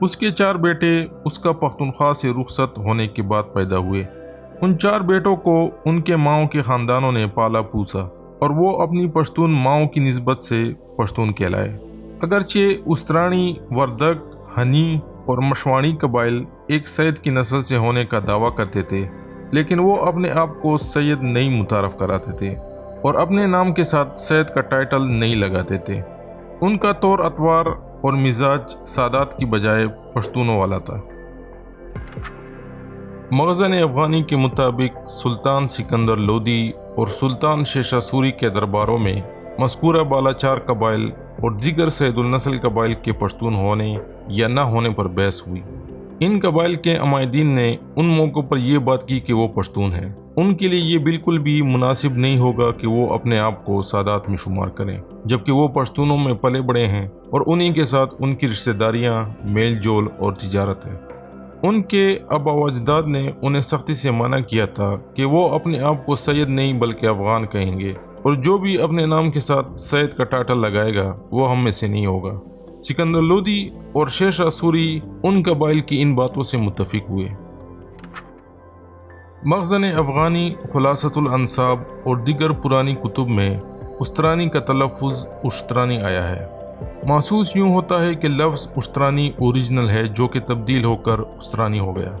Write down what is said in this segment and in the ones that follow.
اس کے 4 بیٹے اس کا پختونخوا سے رخصت ہونے کے بعد پیدا ہوئے۔ ان 4 بیٹوں کو ان کے ماؤں کے خاندانوں نے پالا پوسا اور وہ اپنی پشتون ماؤں کی نسبت سے پشتون کہلائے۔ اگرچہ استرانی، وردک، ہنی اور مشواڑی قبائل ایک سید کی نسل سے ہونے کا دعویٰ کرتے تھے، لیکن وہ اپنے آپ کو سید نہیں متعارف کراتے تھے اور اپنے نام کے ساتھ سید کا ٹائٹل نہیں لگاتے تھے۔ ان کا طور اطوار اور مزاج سادات کی بجائے پشتونوں والا تھا۔ مخزن افغانی کے مطابق سلطان سکندر لودھی اور سلطان شیشا سوری کے درباروں میں مذکورہ بالاچار قبائل اور دیگر سید النسل قبائل کے پشتون ہونے یا نہ ہونے پر بحث ہوئی۔ ان قبائل کے عمائدین نے ان موقعوں پر یہ بات کی کہ وہ پشتون ہیں۔ ان کے لیے یہ بالکل بھی مناسب نہیں ہوگا کہ وہ اپنے آپ کو سادات میں شمار کریں، جبکہ وہ پشتونوں میں پلے بڑے ہیں اور انہی کے ساتھ ان کی رشتہ داریاں، میل جول اور تجارت ہے۔ ان کے آبا و اجداد نے انہیں سختی سے منع کیا تھا کہ وہ اپنے آپ کو سید نہیں بلکہ افغان کہیں گے، اور جو بھی اپنے نام کے ساتھ سید کا ٹائٹل لگائے گا وہ ہم میں سے نہیں ہوگا۔ سکندر لودھی اور شیشا سوری ان قبائل کی ان باتوں سے متفق ہوئے۔ مخزن افغانی، خلاصۃ الانساب اور دیگر پرانی کتب میں اشترانی کا تلفظ اشترانی آیا ہے۔ محسوس یوں ہوتا ہے کہ لفظ اشترانی اوریجنل ہے جو کہ تبدیل ہو کر اشترانی ہو گیا۔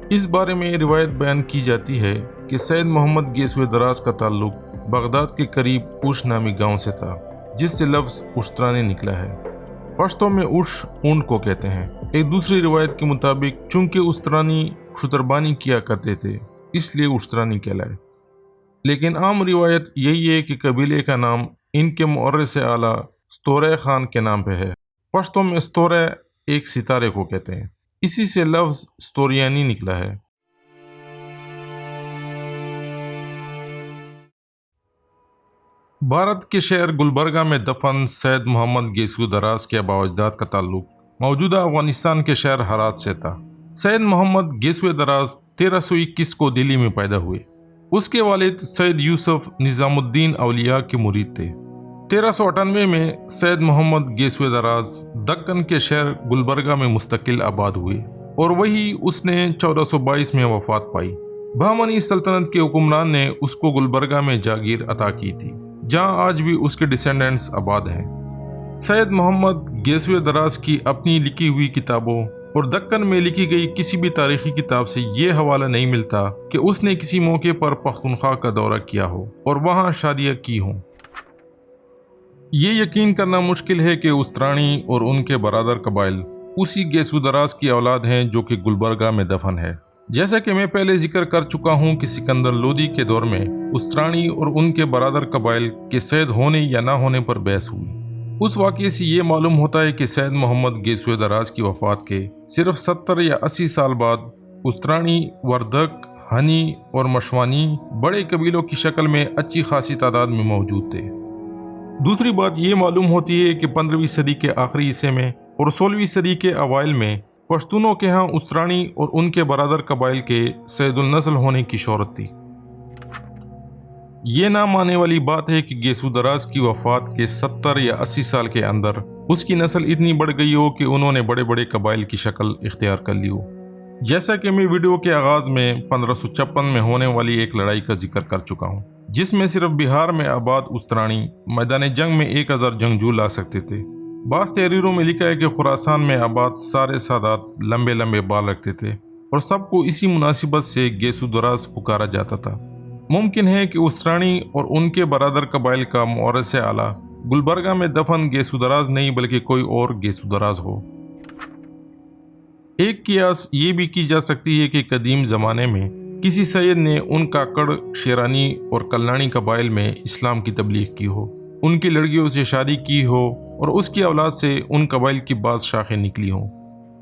اس بارے میں روایت بیان کی جاتی ہے کہ سید محمد گیسوئے دراز کا تعلق بغداد کے قریب اوش نامی گاؤں سے تھا، جس سے لفظ اشترانی نکلا ہے۔ پشتوں میں اوش اونٹ کو کہتے ہیں۔ ایک دوسری روایت کے مطابق چونکہ اشترانی شتربانی کیا کرتے تھے اس لیے اشترانی کہلائے، لیکن عام روایت یہی ہے کہ قبیلے کا نام ان کے مورث اعلیٰ ستورہ خان کے نام پہ ہے۔ پشتوں میں ستورہ ایک ستارے کو کہتے ہیں، اسی سے لفظ ستوریانی نکلا ہے۔ بھارت کے شہر گلبرگہ میں دفن سید محمد گیسوئے دراز کے آباء و اجداد کا تعلق موجودہ افغانستان کے شہر ہرات سے تھا۔ سید محمد گیسوئے دراز 1321 کو دلی میں پیدا ہوئے۔ اس کے والد سید یوسف نظام الدین اولیاء کے مرید تھے۔ 1398 میں سید محمد گیسوئے دراز دکن کے شہر گلبرگہ میں مستقل آباد ہوئے اور وہی اس نے 1422 میں وفات پائی۔ بہمنی سلطنت کے حکمران نے اس کو گلبرگہ میں جاگیر عطا کی تھی، جہاں آج بھی اس کے ڈسینڈنٹس آباد ہیں۔ سید محمد گیسوئے دراز کی اپنی لکھی ہوئی کتابوں اور دکن میں لکھی گئی کسی بھی تاریخی کتاب سے یہ حوالہ نہیں ملتا کہ اس نے کسی موقع پر پختونخوا کا دورہ کیا ہو اور وہاں شادیاں کی ہوں۔ یہ یقین کرنا مشکل ہے کہ استرانی اور ان کے برادر قبائل اسی گیسوئے دراز کی اولاد ہیں جو کہ گلبرگہ میں دفن ہے۔ جیسا کہ میں پہلے ذکر کر چکا ہوں کہ سکندر لودھی کے دور میں استرانی اور ان کے برادر قبائل کے سید ہونے یا نہ ہونے پر بحث ہوئی۔ اس واقعے سے یہ معلوم ہوتا ہے کہ سید محمد گیسوئے دراز کی وفات کے صرف 70 یا 80 سال بعد استرانی، وردک، ہنی اور مشوانی بڑے قبیلوں کی شکل میں اچھی خاصی تعداد میں موجود تھے۔ دوسری بات یہ معلوم ہوتی ہے کہ 15ویں صدی کے آخری حصے میں اور 16ویں صدی کے اوائل میں پشتونوں کے ہاں استرانی اور ان کے برادر قبائل کے سید النسل ہونے کی شہرت تھی۔ یہ نہ ماننے والی بات ہے کہ گیسوئے دراز کی وفات کے 70 یا 80 سال کے اندر اس کی نسل اتنی بڑھ گئی ہو کہ انہوں نے بڑے بڑے قبائل کی شکل اختیار کر لی ہو۔ جیسا کہ میں ویڈیو کے آغاز میں 1556 میں ہونے والی ایک لڑائی کا ذکر کر چکا ہوں، جس میں صرف بہار میں آباد استرانی میدان جنگ میں 1000 جنگجو لا سکتے تھے۔ بعض تحریروں میں لکھا ہے کہ خراسان میں آباد سارے سادات لمبے لمبے بال رکھتے تھے اور سب کو اسی مناسبت سے گیسوئے دراز پکارا جاتا تھا۔ ممکن ہے کہ استرانی اور ان کے برادر قبائل کا مورث اعلیٰ گلبرگہ میں دفن گیسوئے دراز نہیں بلکہ کوئی اور گیسوئے دراز ہو۔ ایک قیاس یہ بھی کی جا سکتی ہے کہ قدیم زمانے میں کسی سید نے ان کاکڑ، شیرانی اور کلانی قبائل میں اسلام کی تبلیغ کی ہو، ان کی لڑکیوں سے شادی کی ہو اور اس کی اولاد سے ان قبائل کی بعض شاخیں نکلی ہوں۔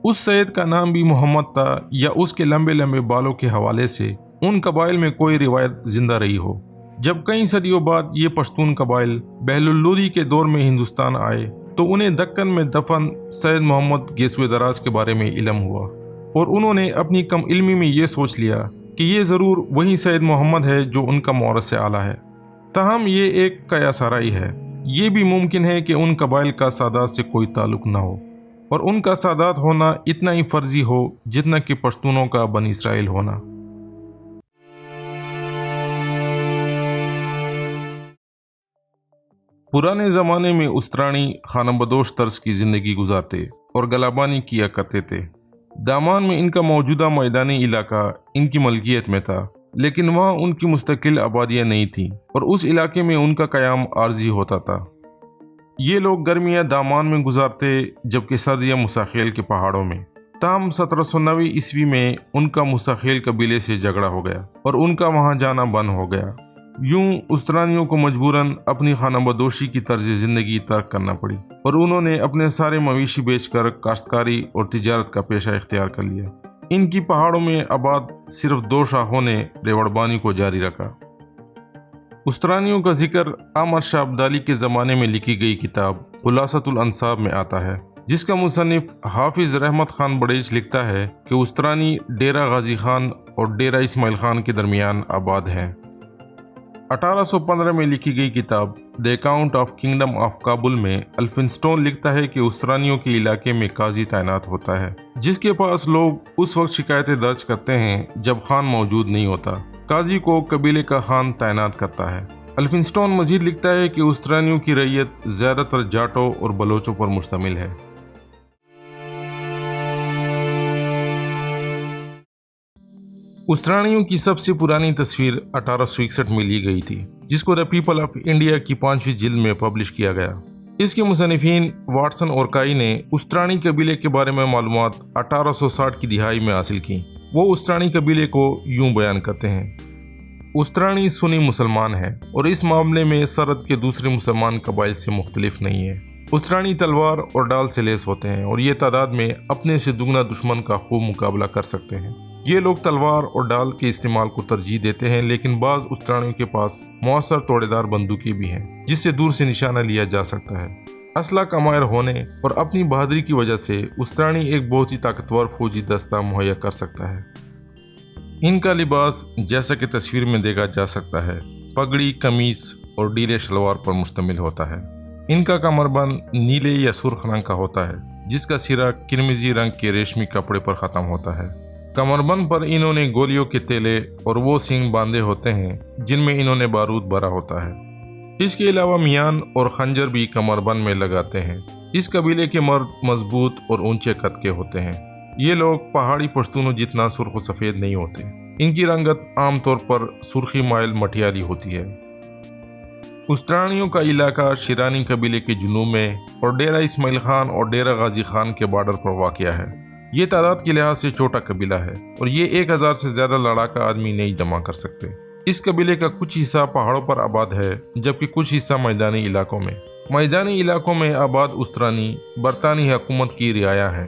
اس سید کا نام بھی محمد تھا یا اس کے لمبے لمبے بالوں کے حوالے سے ان قبائل میں کوئی روایت زندہ رہی ہو۔ جب کئی صدیوں بعد یہ پشتون قبائل بہلول لودھی کے دور میں ہندوستان آئے تو انہیں دکن میں دفن سید محمد گیسوئے دراز کے بارے میں علم ہوا اور انہوں نے اپنی کم علمی میں یہ سوچ لیا کہ یہ ضرور وہی سید محمد ہے جو ان کا مورث اعلیٰ ہے۔ تاہم یہ ایک قیاس آرائی ہے۔ یہ بھی ممکن ہے کہ ان قبائل کا سادات سے کوئی تعلق نہ ہو اور ان کا سادات ہونا اتنا ہی فرضی ہو جتنا کہ پشتونوں کا بنی اسرائیل ہونا۔ پرانے زمانے میں استرانی خانہ بدوش طرز کی زندگی گزارتے اور گلابانی کیا کرتے تھے۔ دامان میں ان کا موجودہ میدانی علاقہ ان کی ملکیت میں تھا، لیکن وہاں ان کی مستقل آبادیاں نہیں تھیں اور اس علاقے میں ان کا قیام عارضی ہوتا تھا۔ یہ لوگ گرمیاں دامان میں گزارتے جبکہ سردیاں مساخیل کے پہاڑوں میں۔ تاہم 1790 عیسوی میں ان کا مساخیل قبیلے سے جھگڑا ہو گیا اور ان کا وہاں جانا بند ہو گیا۔ یوں استرانیوں کو مجبوراً اپنی خانہ بدوشی کی طرز زندگی ترک کرنا پڑی اور انہوں نے اپنے سارے مویشی بیچ کر کاشتکاری اور تجارت کا پیشہ اختیار کر لیا۔ ان کی پہاڑوں میں آباد صرف 2 شاہوں نے ریوڑبانی کو جاری رکھا۔ استرانیوں کا ذکر احمد شاہ ابدالی کے زمانے میں لکھی گئی کتاب خلاصۃ الانساب میں آتا ہے، جس کا مصنف حافظ رحمت خان بڑیچ لکھتا ہے کہ استرانی ڈیرہ غازی خان اور ڈیرہ اسماعیل خان کے درمیان آباد ہیں۔ 1815 میں لکھی گئی کتاب the account of kingdom of Kabul میں الفنسٹون لکھتا ہے کہ استرانیوں کے علاقے میں قاضی تعینات ہوتا ہے، جس کے پاس لوگ اس وقت شکایتیں درج کرتے ہیں جب خان موجود نہیں ہوتا۔ قاضی کو قبیلے کا خان تعینات کرتا ہے۔ الفنسٹون مزید لکھتا ہے کہ استرانیوں کی رعیت زیادہ تر جاٹوں اور بلوچوں پر مشتمل ہے۔ استرانیوں کی سب سے پرانی تصویر 1861 میں لی گئی تھی، جس کو دی پیپل آف انڈیا کی 5ویں جلد میں پبلش کیا گیا۔ اس کے مصنفین واٹسن اور کائی نے استرانی قبیلے کے بارے میں معلومات 1860 کی دہائی میں حاصل کی۔ وہ استرانی قبیلے کو یوں بیان کرتے ہیں: استرانی سنی مسلمان ہے اور اس معاملے میں سرحد کے دوسرے مسلمان قبائل سے مختلف نہیں ہے۔ استرانی تلوار اور ڈال سے لیس ہوتے ہیں اور یہ تعداد میں اپنے سے دگنا دشمن کا خوب مقابلہ کر سکتے ہیں۔ یہ لوگ تلوار اور ڈال کے استعمال کو ترجیح دیتے ہیں، لیکن بعض استرانیوں کے پاس مؤثر توڑے دار بندوقیں بھی ہیں جس سے دور سے نشانہ لیا جا سکتا ہے۔ اسلحہ کا ماہر ہونے اور اپنی بہادری کی وجہ سے استرانی ایک بہت ہی طاقتور فوجی دستہ مہیا کر سکتا ہے۔ ان کا لباس جیسا کہ تصویر میں دیکھا جا سکتا ہے پگڑی، قمیص اور ڈیرے شلوار پر مشتمل ہوتا ہے۔ ان کا کمربند نیلے یا سرخ رنگ کا ہوتا ہے، جس کا سرا کرمزی رنگ کے ریشمی کپڑے پر ختم ہوتا ہے۔ کمربند پر انہوں نے گولیوں کے تیلے اور وہ سینگ باندھے ہوتے ہیں جن میں انہوں نے بارود بھرا ہوتا ہے۔ اس کے علاوہ میان اور خنجر بھی کمربند میں لگاتے ہیں۔ اس قبیلے کے مرد مضبوط اور اونچے قد کے ہوتے ہیں۔ یہ لوگ پہاڑی پشتونوں جتنا سرخ و سفید نہیں ہوتے۔ ان کی رنگت عام طور پر سرخی مائل مٹیالی ہوتی ہے۔ استرانیوں کا علاقہ شیرانی قبیلے کے جنوب میں اور ڈیرہ اسماعیل خان اور ڈیرہ غازی خان کے بارڈر پر واقع ہے۔ یہ تعداد کے لحاظ سے چھوٹا قبیلہ ہے اور یہ 1000 سے زیادہ لڑاکا آدمی نہیں جمع کر سکتے۔ اس قبیلے کا کچھ حصہ پہاڑوں پر آباد ہے جبکہ کچھ حصہ میدانی علاقوں میں۔ میدانی علاقوں میں آباد استرانی برطانوی حکومت کی رعایا ہے۔